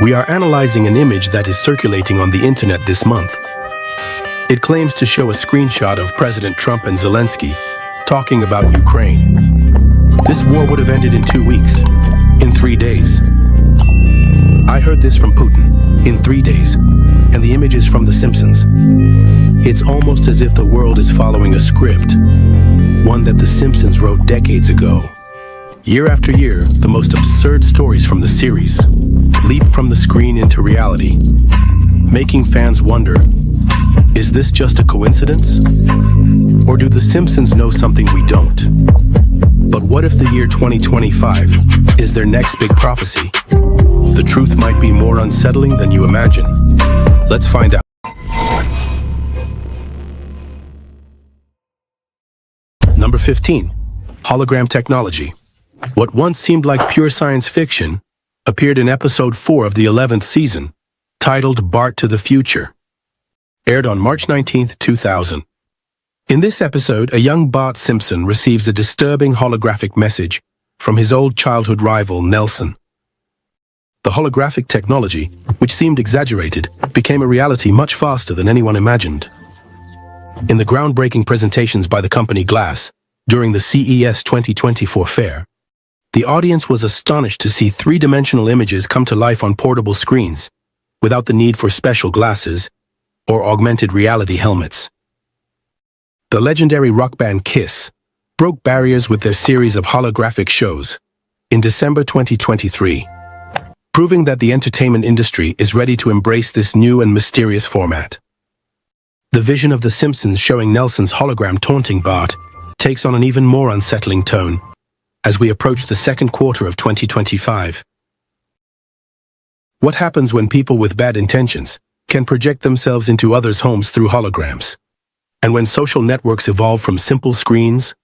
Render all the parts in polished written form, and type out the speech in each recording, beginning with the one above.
We are analyzing an image that is circulating on the internet this month. It claims to show a screenshot of President Trump and Zelensky talking about Ukraine. This war would have ended in 2 weeks, in 3 days. I heard this from Putin, in 3 days, and the image is from The Simpsons. It's almost as if the world is following a script, one that The Simpsons wrote decades ago. Year after year, the most absurd stories from the series leap from the screen into reality, making fans wonder, is this just a coincidence? Or do The Simpsons know something we don't? But what if the year 2025 is their next big prophecy? The truth might be more unsettling than you imagine. Let's find out. Number 15. Hologram Technology. What once seemed like pure science fiction appeared in episode 4 of the 11th season, titled Bart to the Future. Aired on March 19, 2000. In this episode, a young Bart Simpson receives a disturbing holographic message from his old childhood rival, Nelson. The holographic technology, which seemed exaggerated, became a reality much faster than anyone imagined. In the groundbreaking presentations by the company Glass during the CES 2024 fair, the audience was astonished to see three-dimensional images come to life on portable screens, without the need for special glasses or augmented reality helmets. The legendary rock band Kiss broke barriers with their series of holographic shows in December 2023, proving that the entertainment industry is ready to embrace this new and mysterious format. The vision of The Simpsons showing Nelson's hologram taunting Bart takes on an even more unsettling tone as we approach the second quarter of 2025. What happens when people with bad intentions can project themselves into others' homes through holograms? And when social networks evolve from simple screens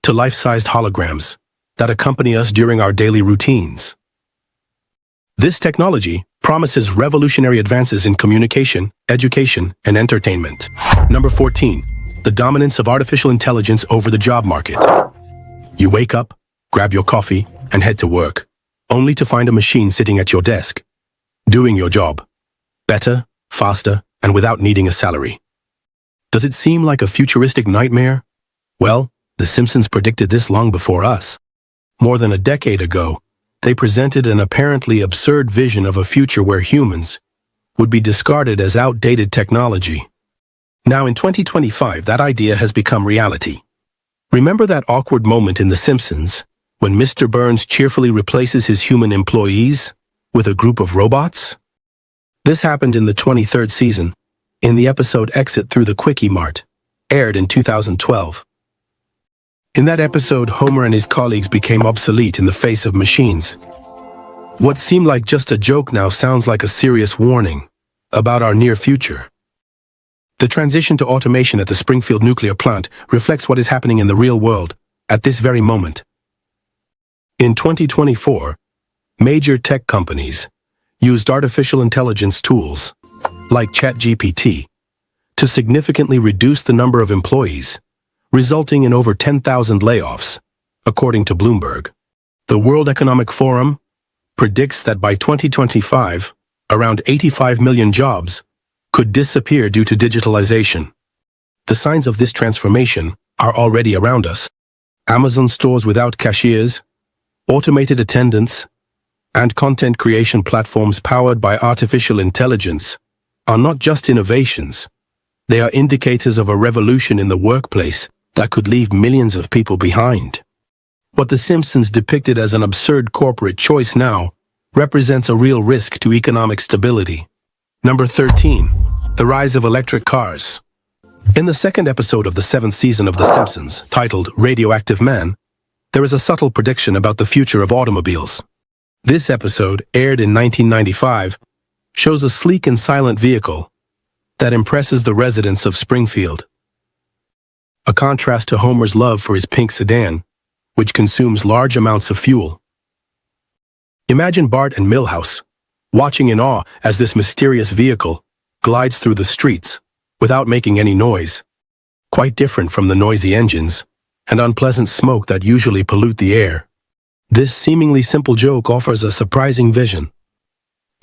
to life-sized holograms that accompany us during our daily routines? This technology promises revolutionary advances in communication, education, and entertainment. Number 14. The dominance of artificial intelligence over the job market. You wake up, grab your coffee, and head to work, only to find a machine sitting at your desk, doing your job, better, faster, and without needing a salary. Does it seem like a futuristic nightmare? Well, The Simpsons predicted this long before us. More than a decade ago, they presented an apparently absurd vision of a future where humans would be discarded as outdated technology. Now in 2025, that idea has become reality. Remember that awkward moment in The Simpsons when Mr. Burns cheerfully replaces his human employees with a group of robots? This happened in the 23rd season, in the episode Exit Through the Quickie Mart, aired in 2012. In that episode, Homer and his colleagues became obsolete in the face of machines. What seemed like just a joke now sounds like a serious warning about our near future. The transition to automation at the Springfield nuclear plant reflects what is happening in the real world at this very moment. In 2024, major tech companies used artificial intelligence tools, like ChatGPT, to significantly reduce the number of employees, resulting in over 10,000 layoffs, according to Bloomberg. The World Economic Forum predicts that by 2025, around 85 million jobs could disappear due to digitalization. The signs of this transformation are already around us. Amazon stores without cashiers, automated attendants, and content creation platforms powered by artificial intelligence are not just innovations. They are indicators of a revolution in the workplace that could leave millions of people behind. What The Simpsons depicted as an absurd corporate choice now represents a real risk to economic stability. Number 13. The rise of electric cars. In the second episode of the 7th season of The Simpsons, titled Radioactive Man, there is a subtle prediction about the future of automobiles. This episode, aired in 1995, shows a sleek and silent vehicle that impresses the residents of Springfield. A contrast to Homer's love for his pink sedan, which consumes large amounts of fuel. Imagine Bart and Milhouse watching in awe as this mysterious vehicle glides through the streets without making any noise, quite different from the noisy engines and unpleasant smoke that usually pollute the air. This seemingly simple joke offers a surprising vision.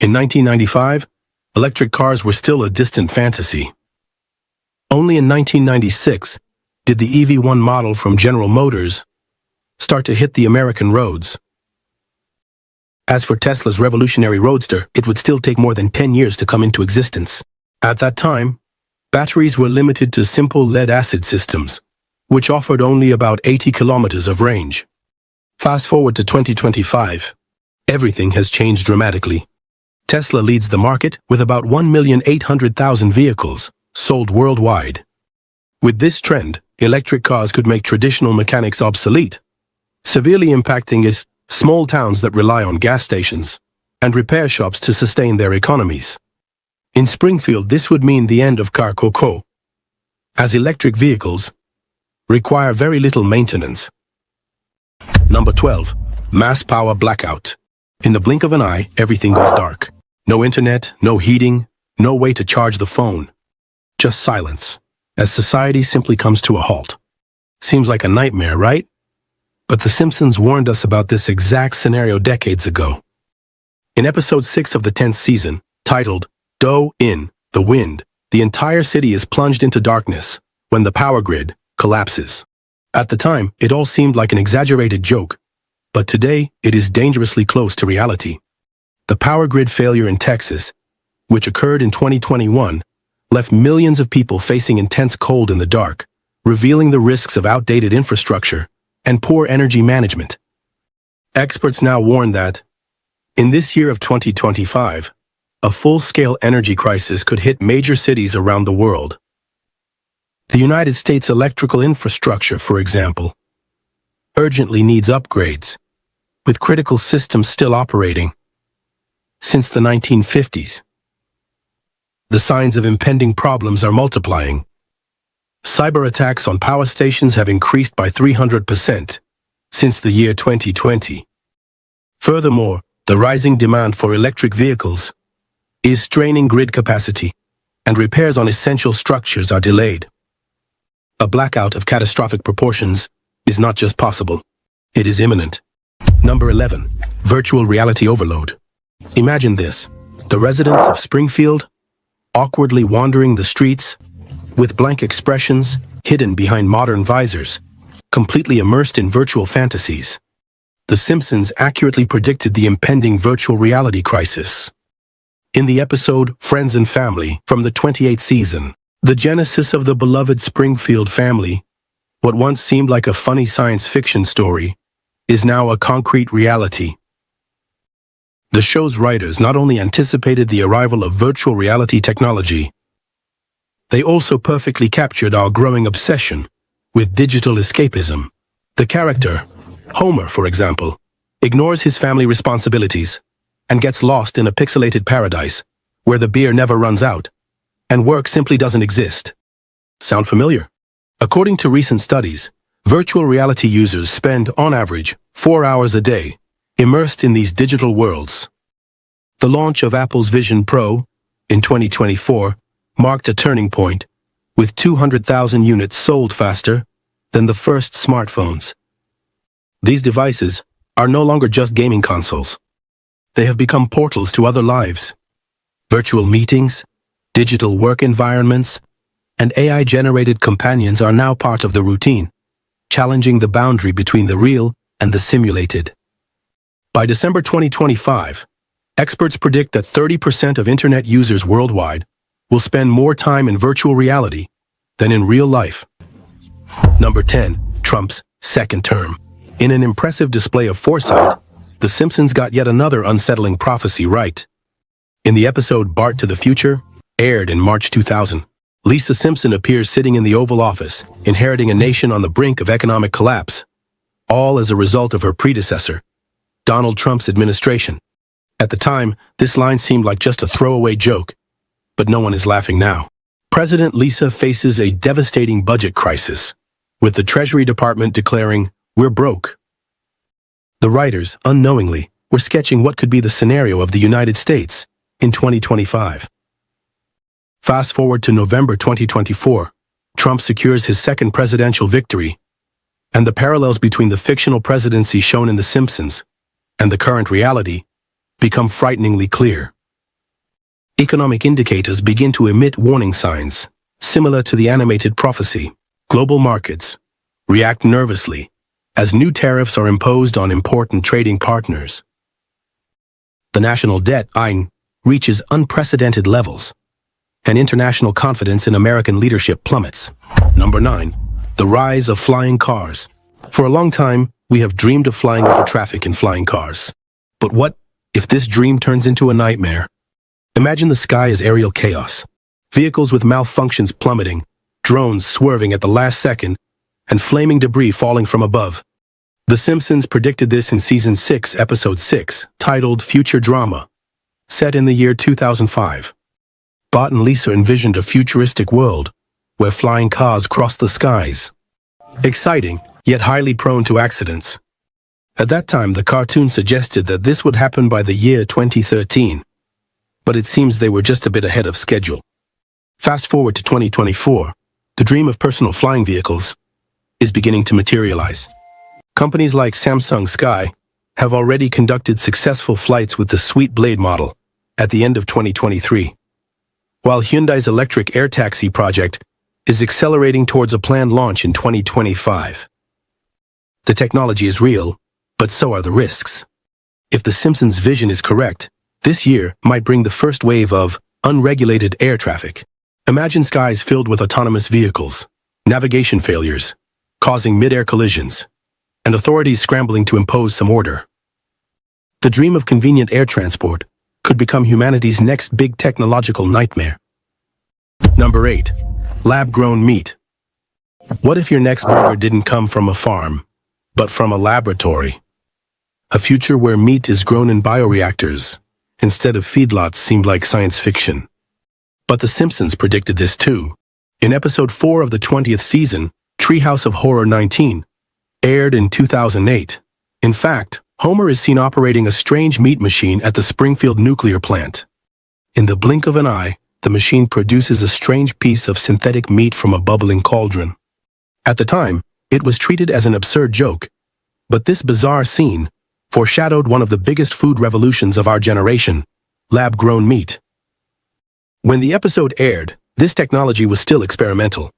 In 1995, electric cars were still a distant fantasy. Only in 1996 did the EV1 model from General Motors start to hit the American roads. As for Tesla's revolutionary Roadster, it would still take more than 10 years to come into existence. At that time, batteries were limited to simple lead-acid systems, which offered only about 80 kilometers of range. Fast forward to 2025, everything has changed dramatically. Tesla leads the market with about 1,800,000 vehicles sold worldwide. With this trend, electric cars could make traditional mechanics obsolete, severely impacting small towns that rely on gas stations and repair shops to sustain their economies. In Springfield, this would mean the end of car coco, as electric vehicles require very little maintenance. Number 12. Mass power blackout. In the blink of an eye, everything goes dark. No internet, no heating, no way to charge the phone. Just silence, as society simply comes to a halt. Seems like a nightmare, right? But The Simpsons warned us about this exact scenario decades ago. In episode 6 of the 10th season, titled "Doe in the Wind," the entire city is plunged into darkness when the power grid collapses. At the time, it all seemed like an exaggerated joke, but today it is dangerously close to reality. The power grid failure in Texas, which occurred in 2021, left millions of people facing intense cold in the dark, revealing the risks of outdated infrastructure and poor energy management. Experts now warn that, in this year of 2025, a full-scale energy crisis could hit major cities around the world. The United States electrical infrastructure, for example, urgently needs upgrades, with critical systems still operating since the 1950s. The signs of impending problems are multiplying. Cyber attacks on power stations have increased by 300% since the year 2020. Furthermore, the rising demand for electric vehicles is straining grid capacity, and repairs on essential structures are delayed. A blackout of catastrophic proportions is not just possible, it is imminent. Number 11. Virtual reality overload. Imagine this: the residents of Springfield awkwardly wandering the streets with blank expressions hidden behind modern visors, completely immersed in virtual fantasies. The Simpsons accurately predicted the impending virtual reality crisis. In the episode Friends and Family from the 28th season, the genesis of the beloved Springfield family, what once seemed like a funny science fiction story, is now a concrete reality. The show's writers not only anticipated the arrival of virtual reality technology, they also perfectly captured our growing obsession with digital escapism. The character, Homer, for example, ignores his family responsibilities and gets lost in a pixelated paradise where the beer never runs out and work simply doesn't exist. Sound familiar? According to recent studies, virtual reality users spend, on average, 4 hours a day immersed in these digital worlds. The launch of Apple's Vision Pro in 2024 marked a turning point, with 200,000 units sold faster than the first smartphones. These devices are no longer just gaming consoles. They have become portals to other lives. Virtual meetings, digital work environments, and AI-generated companions are now part of the routine, challenging the boundary between the real and the simulated. By December 2025, experts predict that 30% of internet users worldwide will spend more time in virtual reality than in real life. Number 10. Trump's second term. In an impressive display of foresight, The Simpsons got yet another unsettling prophecy right. In the episode Bart to the Future, aired in March 2000, Lisa Simpson appears sitting in the Oval Office, inheriting a nation on the brink of economic collapse, all as a result of her predecessor, Donald Trump's administration. At the time, this line seemed like just a throwaway joke, but no one is laughing now. President Lisa faces a devastating budget crisis, with the Treasury Department declaring, "We're broke." The writers, unknowingly, were sketching what could be the scenario of the United States in 2025. Fast forward to November 2024, Trump secures his second presidential victory, and the parallels between the fictional presidency shown in The Simpsons and the current reality become frighteningly clear. economic indicators begin to emit warning signs, similar to the animated prophecy. Global markets react nervously as new tariffs are imposed on important trading partners. The national debt reaches unprecedented levels, and international confidence in American leadership plummets. Number 9. The rise of flying cars. For a long time, we have dreamed of flying over traffic in flying cars. But what if this dream turns into a nightmare? Imagine the sky as aerial chaos. Vehicles with malfunctions plummeting, drones swerving at the last second, and flaming debris falling from above. The Simpsons predicted this in Season 6, Episode 6, titled Future Drama, set in the year 2005. Bart and Lisa envisioned a futuristic world where flying cars cross the skies. Exciting, yet highly prone to accidents. At that time, the cartoon suggested that this would happen by the year 2013, but it seems they were just a bit ahead of schedule. Fast forward to 2024, the dream of personal flying vehicles is beginning to materialize. Companies like Samsung Sky have already conducted successful flights with the Sweet Blade model at the end of 2023, while Hyundai's electric air taxi project is accelerating towards a planned launch in 2025. The technology is real, but so are the risks. If the Simpsons' vision is correct, this year might bring the first wave of unregulated air traffic. Imagine skies filled with autonomous vehicles, navigation failures, causing mid-air collisions, and authorities scrambling to impose some order. The dream of convenient air transport could become humanity's next big technological nightmare. Number 8. Lab-grown meat. What if your next burger didn't come from a farm, but from a laboratory? A future where meat is grown in bioreactors instead of feedlots seemed like science fiction. But The Simpsons predicted this too. In episode 4 of the 20th season, Treehouse of Horror 19, aired in 2008. In fact, Homer is seen operating a strange meat machine at the Springfield nuclear plant. In the blink of an eye, the machine produces a strange piece of synthetic meat from a bubbling cauldron. At the time, it was treated as an absurd joke, but this bizarre scene foreshadowed one of the biggest food revolutions of our generation, lab-grown meat. When the episode aired, this technology was still experimental.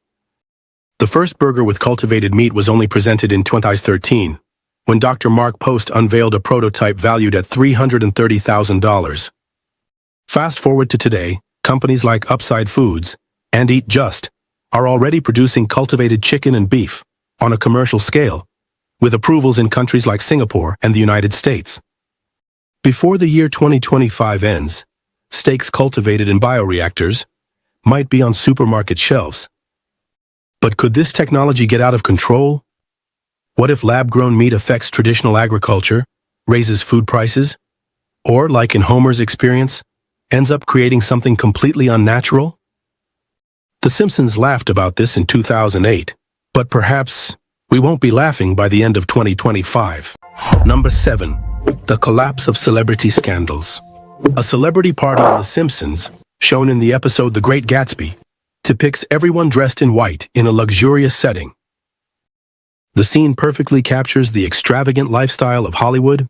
The first burger with cultivated meat was only presented in 2013, when Dr. Mark Post unveiled a prototype valued at $330,000. Fast forward to today, companies like Upside Foods and Eat Just are already producing cultivated chicken and beef on a commercial scale, with approvals in countries like Singapore and the United States. Before the year 2025 ends, steaks cultivated in bioreactors might be on supermarket shelves. But could this technology get out of control? What if lab-grown meat affects traditional agriculture, raises food prices, or, like in Homer's experience, ends up creating something completely unnatural? The Simpsons laughed about this in 2008, but perhaps we won't be laughing by the end of 2025. Number 7. The collapse of celebrity scandals. A celebrity party on The Simpsons, shown in the episode The Great Gatsby, depicts everyone dressed in white in a luxurious setting. The scene perfectly captures the extravagant lifestyle of Hollywood.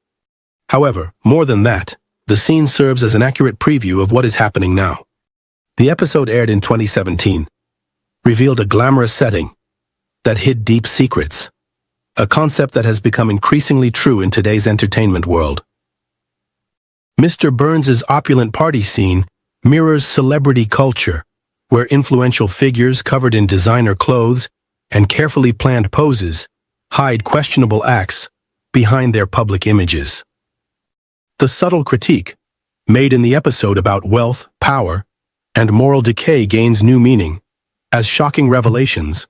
However, more than that, the scene serves as an accurate preview of what is happening now. The episode aired in 2017, revealed a glamorous setting that hid deep secrets, a concept that has become increasingly true in today's entertainment world. Mr. Burns' opulent party scene mirrors celebrity culture, where influential figures covered in designer clothes and carefully planned poses hide questionable acts behind their public images. The subtle critique, made in the episode about wealth, power, and moral decay gains new meaning, as shocking revelations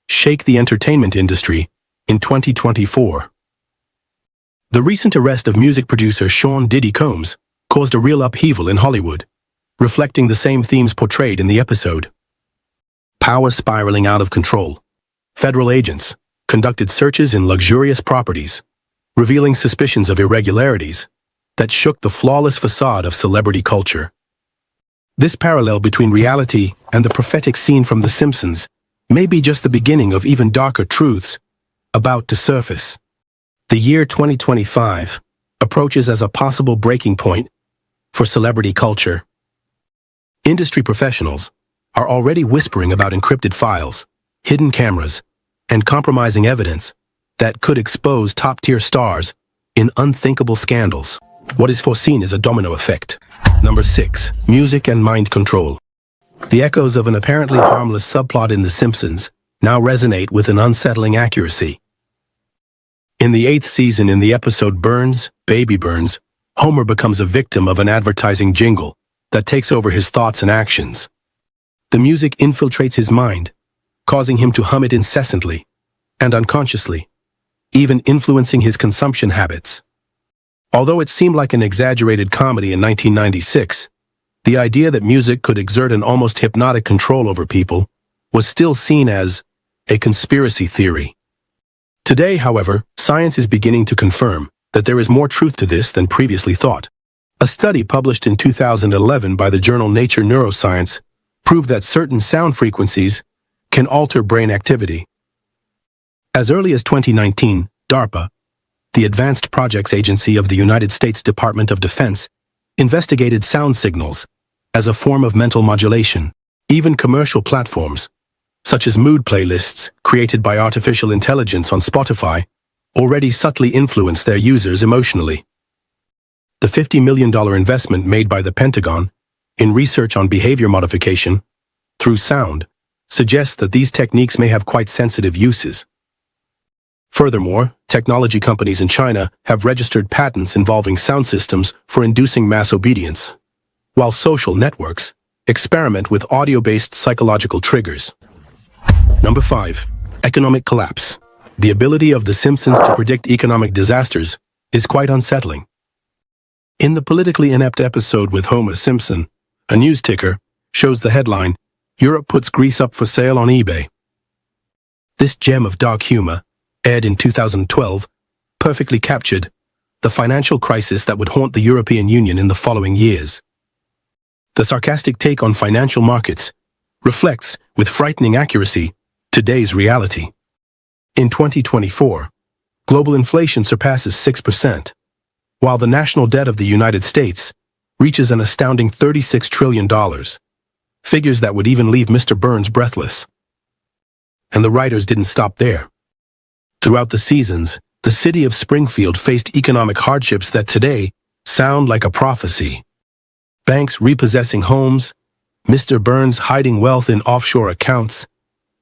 shake the entertainment industry in 2024. The recent arrest of music producer Sean Diddy Combs caused a real upheaval in Hollywood, reflecting the same themes portrayed in the episode. Power spiraling out of control. Federal agents conducted searches in luxurious properties, revealing suspicions of irregularities that shook the flawless facade of celebrity culture. This parallel between reality and the prophetic scene from The Simpsons may be just the beginning of even darker truths about to surface. The year 2025 approaches as a possible breaking point for celebrity culture. Industry professionals are already whispering about encrypted files, hidden cameras, and compromising evidence that could expose top-tier stars in unthinkable scandals. What is foreseen is a domino effect. Number 6. Music and mind control. The echoes of an apparently harmless subplot in The Simpsons now resonate with an unsettling accuracy. In the 8th season, in the episode Burns, Baby Burns, Homer becomes a victim of an advertising jingle that takes over his thoughts and actions. The music infiltrates his mind, causing him to hum it incessantly and unconsciously, even influencing his consumption habits. Although it seemed like an exaggerated comedy in 1996, the idea that music could exert an almost hypnotic control over people was still seen as a conspiracy theory. Today, however, science is beginning to confirm that there is more truth to this than previously thought. A study published in 2011 by the journal Nature Neuroscience proved that certain sound frequencies can alter brain activity. As early as 2019, DARPA, the Advanced Projects Agency of the United States Department of Defense, investigated sound signals as a form of mental modulation. Even commercial platforms, such as mood playlists created by artificial intelligence on Spotify, already subtly influence their users emotionally. The $50 million investment made by the Pentagon in research on behavior modification through sound suggests that these techniques may have quite sensitive uses. Furthermore, technology companies in China have registered patents involving sound systems for inducing mass obedience, while social networks experiment with audio-based psychological triggers. Number 5. Economic collapse. The ability of The Simpsons to predict economic disasters is quite unsettling. In the politically inept episode with Homer Simpson, a news ticker shows the headline, "Europe puts Greece up for sale on eBay." This gem of dark humor, aired in 2012, perfectly captured the financial crisis that would haunt the European Union in the following years. The sarcastic take on financial markets reflects, with frightening accuracy, today's reality. In 2024, global inflation surpasses 6%, while the national debt of the United States reaches an astounding $36 trillion, figures that would even leave Mr. Burns breathless. And the writers didn't stop there. Throughout the seasons, the city of Springfield faced economic hardships that today sound like a prophecy. Banks repossessing homes, Mr. Burns hiding wealth in offshore accounts,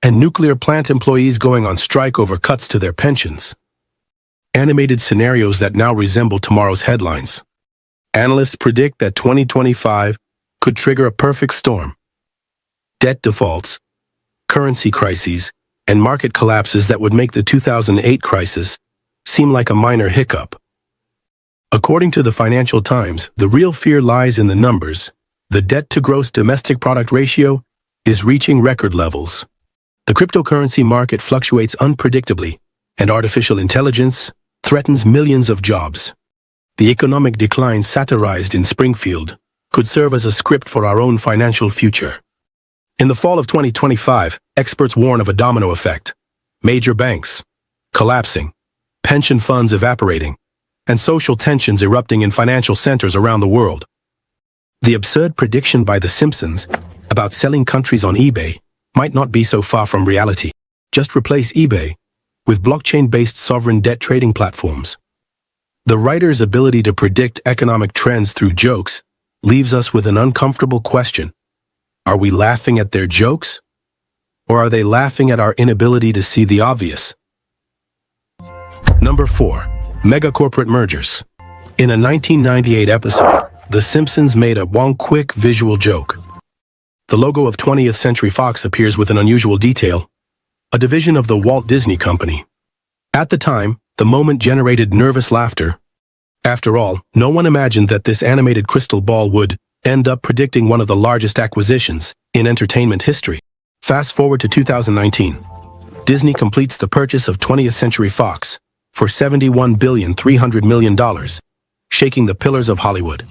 and nuclear plant employees going on strike over cuts to their pensions. Animated scenarios that now resemble tomorrow's headlines. Analysts predict that 2025 could trigger a perfect storm. Debt defaults, currency crises, and market collapses that would make the 2008 crisis seem like a minor hiccup. According to the Financial Times, the real fear lies in the numbers. The debt-to-gross domestic product ratio is reaching record levels. The cryptocurrency market fluctuates unpredictably, and artificial intelligence threatens millions of jobs. The economic decline satirized in Springfield could serve as a script for our own financial future. In the fall of 2025, experts warn of a domino effect. Major banks collapsing, pension funds evaporating, and social tensions erupting in financial centers around the world. The absurd prediction by The Simpsons about selling countries on eBay might not be so far from reality. Just replace eBay with blockchain-based sovereign debt trading platforms. The writer's ability to predict economic trends through jokes leaves us with an uncomfortable question. Are we laughing at their jokes? Or are they laughing at our inability to see the obvious? Number 4. Megacorporate mergers. In a 1998 episode, The Simpsons made one quick visual joke. The logo of 20th Century Fox appears with an unusual detail, a division of the Walt Disney Company. At the time, the moment generated nervous laughter. After all, no one imagined that this animated crystal ball would end up predicting one of the largest acquisitions in entertainment history. Fast forward to 2019. Disney completes the purchase of 20th Century Fox for $71.3 billion, shaking the pillars of Hollywood.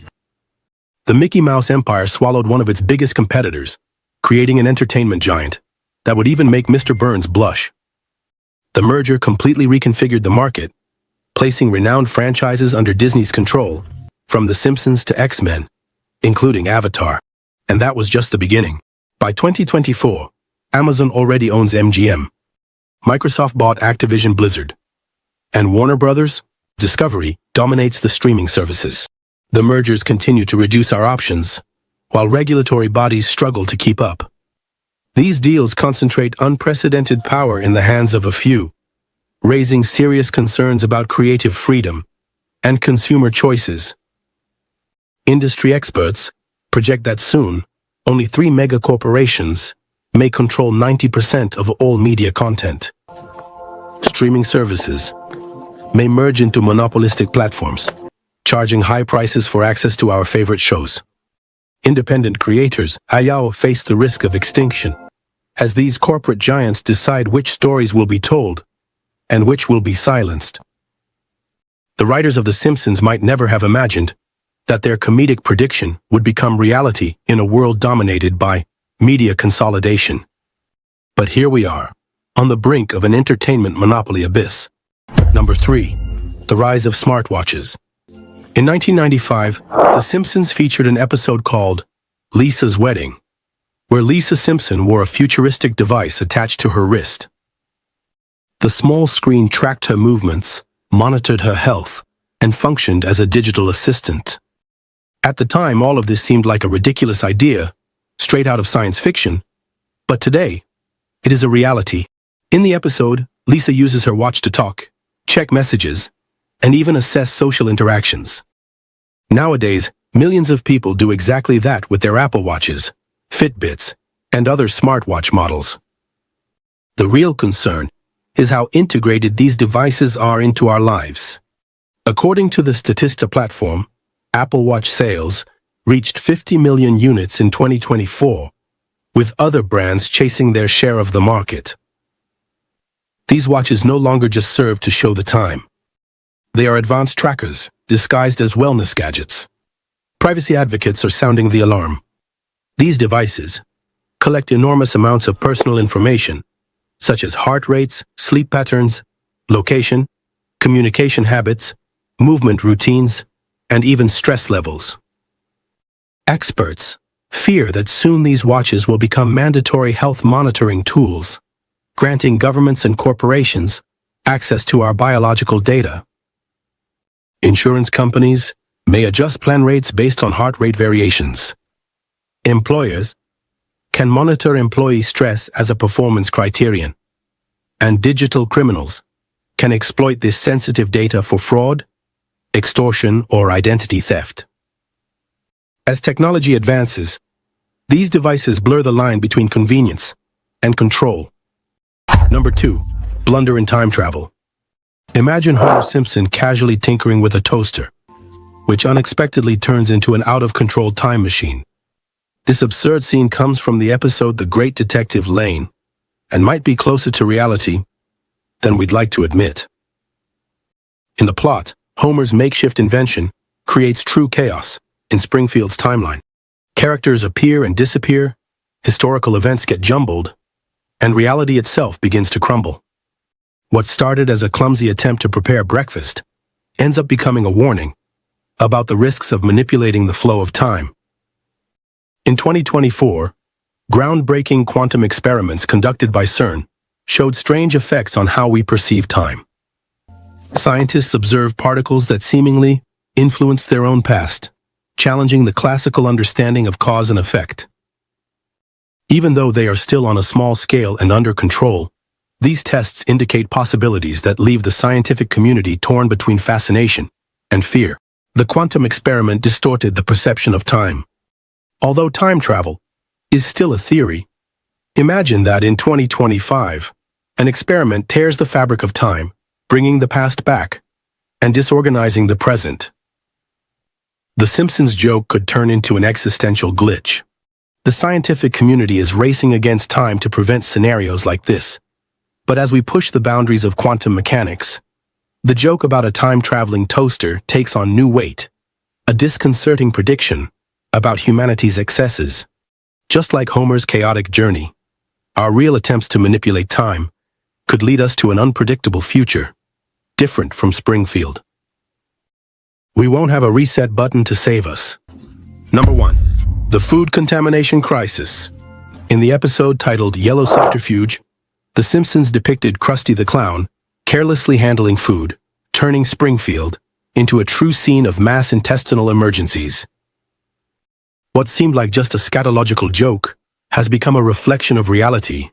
The Mickey Mouse empire swallowed one of its biggest competitors, creating an entertainment giant that would even make Mr. Burns blush. The merger completely reconfigured the market, placing renowned franchises under Disney's control, from The Simpsons to X-Men, including Avatar. And that was just the beginning. By 2024, Amazon already owns MGM. Microsoft bought Activision Blizzard. And Warner Brothers, Discovery, dominates the streaming services. The mergers continue to reduce our options, while regulatory bodies struggle to keep up. These deals concentrate unprecedented power in the hands of a few, raising serious concerns about creative freedom and consumer choices. Industry experts project that soon, only 3 mega corporations may control 90% of all media content. Streaming services may merge into monopolistic platforms, charging high prices for access to our favorite shows. Independent creators, face the risk of extinction, as these corporate giants decide which stories will be told and which will be silenced. The writers of The Simpsons might never have imagined that their comedic prediction would become reality in a world dominated by media consolidation. But here we are, on the brink of an entertainment monopoly abyss. Number 3. The rise of smartwatches. In 1995, The Simpsons featured an episode called Lisa's Wedding, where Lisa Simpson wore a futuristic device attached to her wrist. The small screen tracked her movements, monitored her health, and functioned as a digital assistant. At the time, all of this seemed like a ridiculous idea, straight out of science fiction, but today, it is a reality. In the episode, Lisa uses her watch to talk, check messages, and even assess social interactions. Nowadays, millions of people do exactly that with their Apple Watches, Fitbits, and other smartwatch models. The real concern is how integrated these devices are into our lives. According to the Statista platform, Apple Watch sales reached 50 million units in 2024, with other brands chasing their share of the market. These watches no longer just serve to show the time. They are advanced trackers, disguised as wellness gadgets. Privacy advocates are sounding the alarm. These devices collect enormous amounts of personal information, such as heart rates, sleep patterns, location, communication habits, movement routines, and even stress levels. Experts fear that soon these watches will become mandatory health monitoring tools, granting governments and corporations access to our biological data. Insurance companies may adjust plan rates based on heart rate variations. Employers can monitor employee stress as a performance criterion, and digital criminals can exploit this sensitive data for fraud, extortion, or identity theft. As technology advances, these devices blur the line between convenience and control. Number 2. Blunder in time travel. Imagine Homer Simpson casually tinkering with a toaster, which unexpectedly turns into an out-of-control time machine. This absurd scene comes from the episode The Great Detective Lane, and might be closer to reality than we'd like to admit. In the plot, Homer's makeshift invention creates true chaos in Springfield's timeline. Characters appear and disappear, historical events get jumbled, and reality itself begins to crumble. What started as a clumsy attempt to prepare breakfast ends up becoming a warning about the risks of manipulating the flow of time. In 2024, groundbreaking quantum experiments conducted by CERN showed strange effects on how we perceive time. Scientists observed particles that seemingly influenced their own past, challenging the classical understanding of cause and effect. Even though they are still on a small scale and under control, these tests indicate possibilities that leave the scientific community torn between fascination and fear. The quantum experiment distorted the perception of time. Although time travel is still a theory, imagine that in 2025, an experiment tears the fabric of time, bringing the past back and disorganizing the present. The Simpsons joke could turn into an existential glitch. The scientific community is racing against time to prevent scenarios like this. But as we push the boundaries of quantum mechanics, the joke about a time-traveling toaster takes on new weight, a disconcerting prediction about humanity's excesses. Just like Homer's chaotic journey, our real attempts to manipulate time could lead us to an unpredictable future, different from Springfield. We won't have a reset button to save us. Number 1. The food contamination crisis. In the episode titled Yellow Subterfuge, The Simpsons depicted Krusty the Clown carelessly handling food, turning Springfield into a true scene of mass intestinal emergencies. What seemed like just a scatological joke has become a reflection of reality.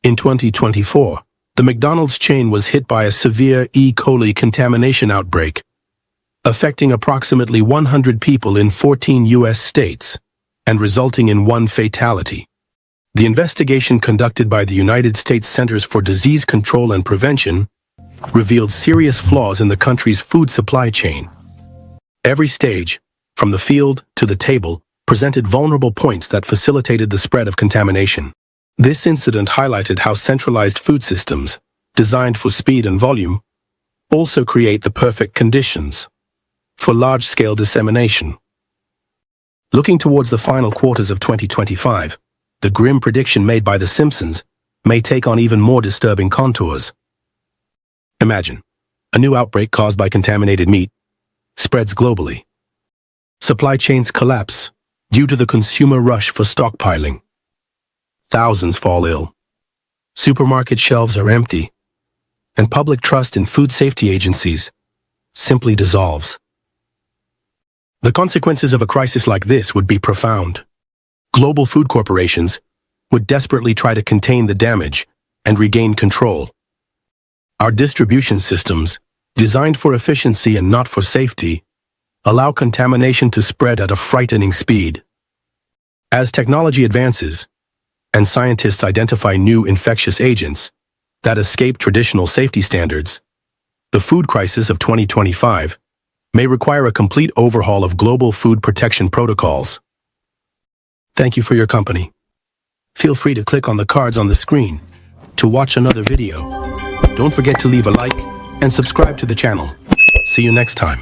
In 2024, the McDonald's chain was hit by a severe E. coli contamination outbreak, affecting approximately 100 people in 14 U.S. states and resulting in one fatality. The investigation conducted by the United States Centers for Disease Control and Prevention revealed serious flaws in the country's food supply chain. Every stage, from the field to the table, presented vulnerable points that facilitated the spread of contamination. This incident highlighted how centralized food systems, designed for speed and volume, also create the perfect conditions for large-scale dissemination. Looking towards the final quarters of 2025, the grim prediction made by The Simpsons may take on even more disturbing contours. Imagine, a new outbreak caused by contaminated meat spreads globally. Supply chains collapse due to the consumer rush for stockpiling. Thousands fall ill. Supermarket shelves are empty, and public trust in food safety agencies simply dissolves. The consequences of a crisis like this would be profound. Global food corporations would desperately try to contain the damage and regain control. Our distribution systems, designed for efficiency and not for safety, allow contamination to spread at a frightening speed. As technology advances, and scientists identify new infectious agents that escape traditional safety standards, the food crisis of 2025 may require a complete overhaul of global food protection protocols. Thank you for your company. Feel free to click on the cards on the screen to watch another video. Don't forget to leave a like and subscribe to the channel. See you next time.